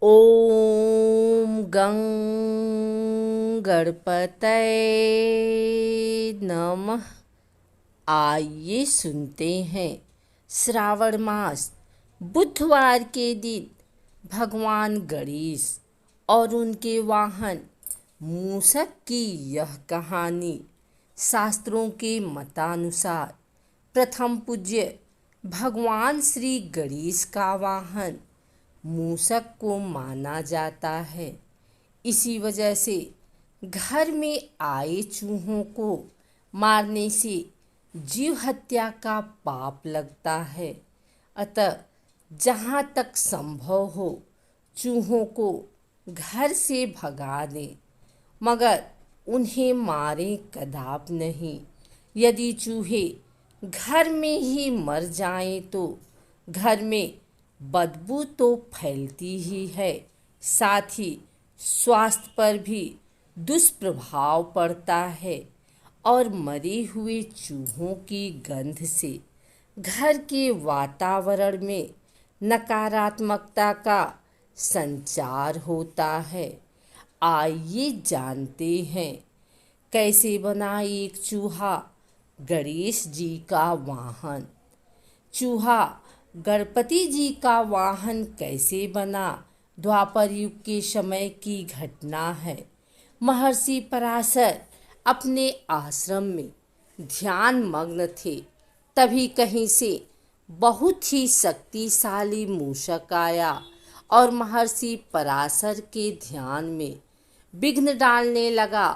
ॐ गं गणपतये नमः। आइए सुनते हैं श्रावण मास बुधवार के दिन भगवान गणेश और उनके वाहन मूषक की यह कहानी। शास्त्रों के मतानुसार प्रथम पूज्य भगवान श्री गणेश का वाहन मूषक को माना जाता है। इसी वजह से घर में आए चूहों को मारने से जीव हत्या का पाप लगता है। अतः जहाँ तक संभव हो चूहों को घर से भगा दें, मगर उन्हें मारें कदाप नहीं। यदि चूहे घर में ही मर जाएं तो घर में बदबू तो फैलती ही है, साथ ही स्वास्थ्य पर भी दुष्प्रभाव पड़ता है और मरे हुए चूहों की गंध से घर के वातावरण में नकारात्मकता का संचार होता है। आइए जानते हैं कैसे बना एक चूहा गणेश जी का वाहन। चूहा गणपति जी का वाहन कैसे बना, द्वापर युग के समय की घटना है। महर्षि पराशर अपने आश्रम में ध्यान मग्न थे, तभी कहीं से बहुत ही शक्तिशाली मूषक आया और महर्षि पराशर के ध्यान में विघ्न डालने लगा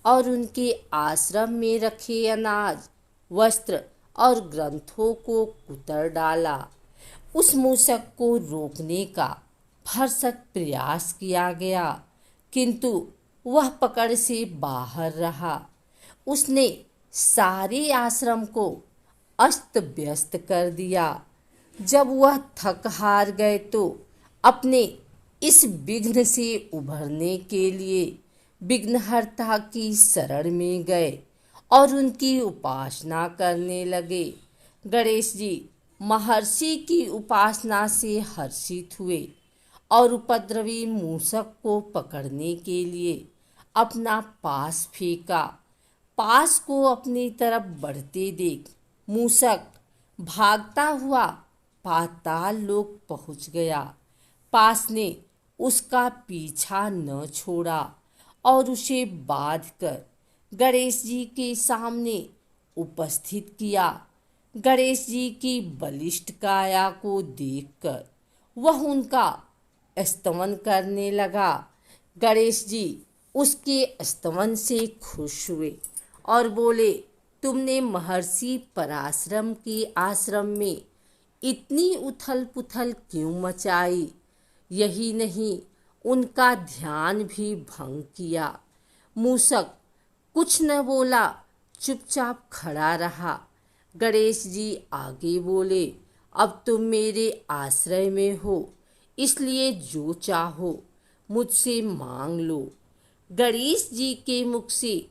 और उनके आश्रम में रखे अनाज, वस्त्र और ग्रंथों को कुतर डाला। उस मूषक को रोकने का भरसक प्रयास किया गया, किंतु वह पकड़ से बाहर रहा। उसने सारे आश्रम को अस्त व्यस्त कर दिया। जब वह थक हार गए तो अपने इस विघ्न से उभरने के लिए विघ्नहर्ता की शरण में गए और उनकी उपासना करने लगे। गणेश जी महर्षि की उपासना से हर्षित हुए और उपद्रवी मूषक को पकड़ने के लिए अपना पास फेंका। पास को अपनी तरफ बढ़ते देख मूषक भागता हुआ पाताल लोक पहुंच गया। पास ने उसका पीछा न छोड़ा और उसे बांधकर गणेश जी के सामने उपस्थित किया। गणेश जी की बलिष्ठ काया को देखकर वह उनका स्तवन करने लगा। गणेश जी उसके स्तवन से खुश हुए और बोले, तुमने महर्षि पराशरम के आश्रम में इतनी उथल पुथल क्यों मचाई? यही नहीं, उनका ध्यान भी भंग किया। मूषक कुछ न बोला, चुपचाप खड़ा रहा। गणेश जी आगे बोले, अब तुम मेरे आश्रय में हो, इसलिए जो चाहो मुझसे मांग लो। गणेश जी के मुख से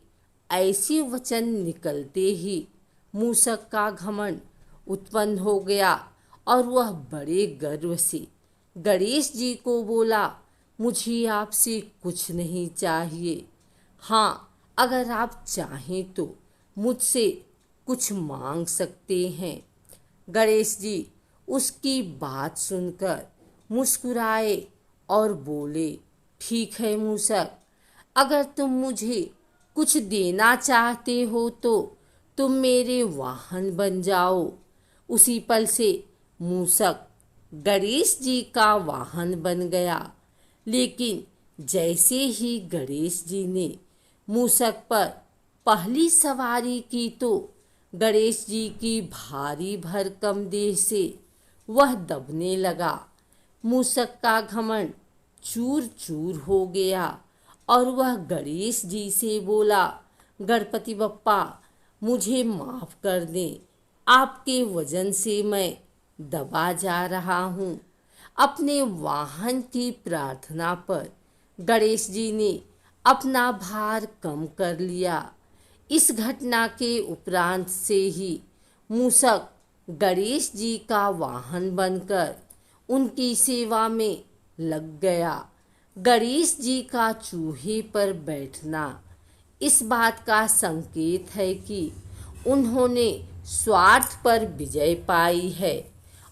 ऐसे वचन निकलते ही मूषक का घमंड उत्पन्न हो गया और वह बड़े गर्व से गणेश जी को बोला, मुझे आपसे कुछ नहीं चाहिए। हाँ, अगर आप चाहें तो मुझसे कुछ मांग सकते हैं। गणेश जी उसकी बात सुनकर मुस्कुराए और बोले, ठीक है मूषक, अगर तुम मुझे कुछ देना चाहते हो तो तुम मेरे वाहन बन जाओ। उसी पल से मूषक गणेश जी का वाहन बन गया। लेकिन जैसे ही गणेश जी ने मूषक पर पहली सवारी की तो गणेश जी की भारी भरकम देह से वह दबने लगा। मूषक का घमंड चूर चूर हो गया और वह गणेश जी से बोला, गणपति बप्पा, मुझे माफ कर दें, आपके वजन से मैं दबा जा रहा हूँ। अपने वाहन की प्रार्थना पर गणेश जी ने अपना भार कम कर लिया। इस घटना के उपरांत से ही मूषक गणेश जी का वाहन बनकर उनकी सेवा में लग गया। गणेश जी का चूहे पर बैठना इस बात का संकेत है कि उन्होंने स्वार्थ पर विजय पाई है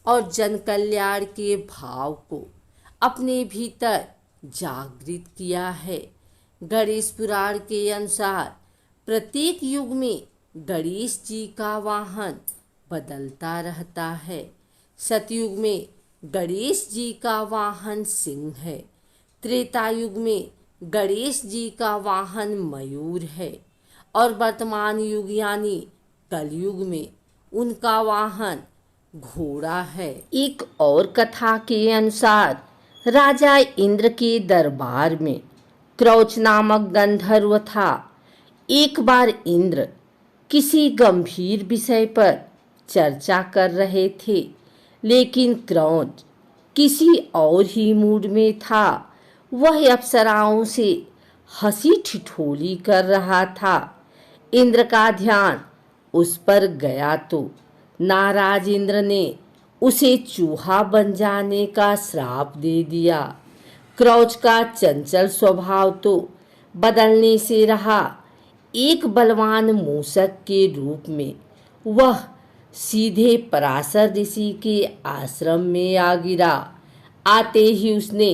और जन कल्याण के भाव को अपने भीतर जागृत किया है। गणेश पुराण के अनुसार प्रत्येक युग में गणेश जी का वाहन बदलता रहता है। सतयुग में गणेश जी का वाहन सिंह है। त्रेता युग में गणेश जी का वाहन मयूर है और वर्तमान युग यानी कलयुग में उनका वाहन घोड़ा है। एक और कथा के अनुसार राजा इंद्र के दरबार में क्रौच नामक गंधर्व था। एक बार इंद्र किसी गंभीर विषय पर चर्चा कर रहे थे, लेकिन क्रौच किसी और ही मूड में था। वह अप्सराओं से हंसी ठिठोली कर रहा था। इंद्र का ध्यान उस पर गया तो नाराज इंद्र ने उसे चूहा बन जाने का श्राप दे दिया। क्रौच का चंचल स्वभाव तो बदलने से रहा। एक बलवान मूषक के रूप में वह सीधे पराशर ऋषि के आश्रम में आ गिरा। आते ही उसने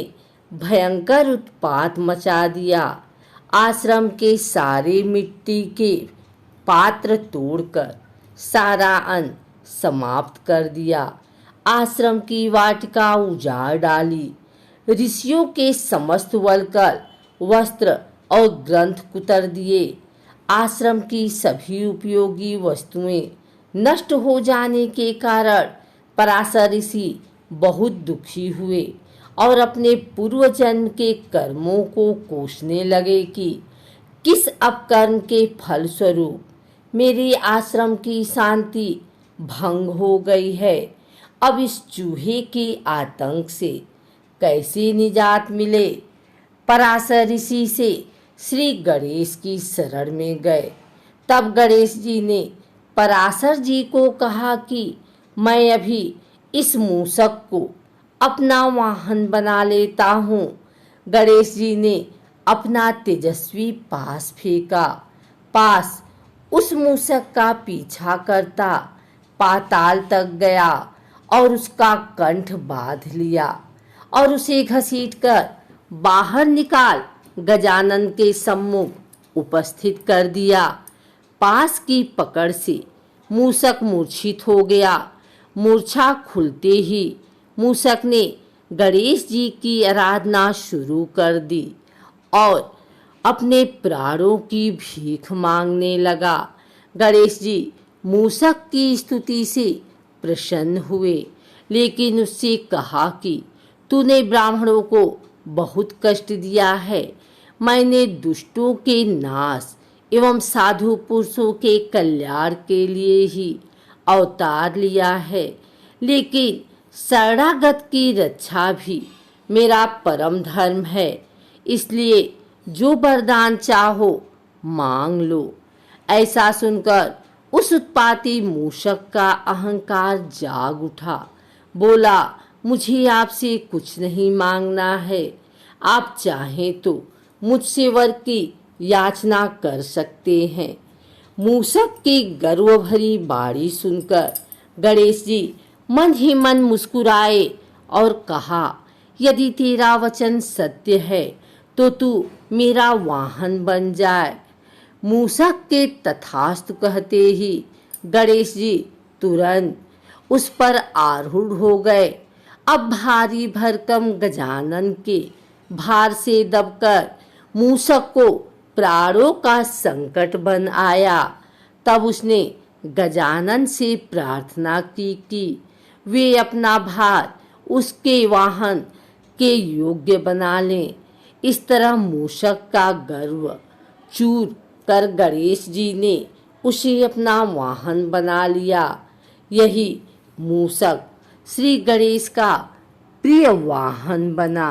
भयंकर उत्पात मचा दिया। आश्रम के सारे मिट्टी के पात्र तोड़कर सारा अन्न समाप्त कर दिया। आश्रम की वाटिका उजाड़ डाली। ऋषियों के समस्त वल्कल वस्त्र और ग्रंथ कुतर दिए। आश्रम की सभी उपयोगी वस्तुएं नष्ट हो जाने के कारण पराशर ऋषि बहुत दुखी हुए और अपने पूर्व जन्म के कर्मों को कोसने लगे कि किस अपकर्म के फलस्वरूप मेरे आश्रम की शांति भंग हो गई है। अब इस चूहे के आतंक से कैसे निजात मिले। पराशर ऋषि से श्री गणेश की शरण में गए। तब गणेश जी ने पराशर जी को कहा कि मैं अभी इस मूषक को अपना वाहन बना लेता हूँ। गणेश जी ने अपना तेजस्वी पास फेंका। पास उस मूषक का पीछा करता पाताल तक गया और उसका कंठ बांध लिया और उसे घसीटकर बाहर निकाल गजानन के सम्मुख उपस्थित कर दिया। पास की पकड़ से मूषक मूर्छित हो गया। मूर्छा खुलते ही मूषक ने गणेश जी की आराधना शुरू कर दी और अपने प्राणों की भीख मांगने लगा। गणेश जी मूषक की स्तुति से प्रसन्न हुए, लेकिन उससे कहा कि तूने ब्राह्मणों को बहुत कष्ट दिया है। मैंने दुष्टों के नाश एवं साधु पुरुषों के कल्याण के लिए ही अवतार लिया है, लेकिन शरणागत की रक्षा भी मेरा परम धर्म है। इसलिए जो वरदान चाहो मांग लो। ऐसा सुनकर उस उत्पाती मूषक का अहंकार जाग उठा। बोला, मुझे आपसे कुछ नहीं मांगना है। आप चाहें तो मुझसे वर की याचना कर सकते हैं। मूषक की गर्व भरी बाणी सुनकर गणेश जी मन ही मन मुस्कुराए और कहा, यदि तेरा वचन सत्य है तो तू मेरा वाहन बन जाए। मूषक के तथास्तु कहते ही गणेश जी तुरंत उस पर आरूढ़ हो गए। अब भारी भरकम गजानन के भार से दबकर मूषक को प्राणों का संकट बन आया। तब उसने गजानन से प्रार्थना की कि वे अपना भार उसके वाहन के योग्य बना लें। इस तरह मूषक का गर्व चूर कर गणेश जी ने उसे अपना वाहन बना लिया। यही मूषक श्री गणेश का प्रिय वाहन बना।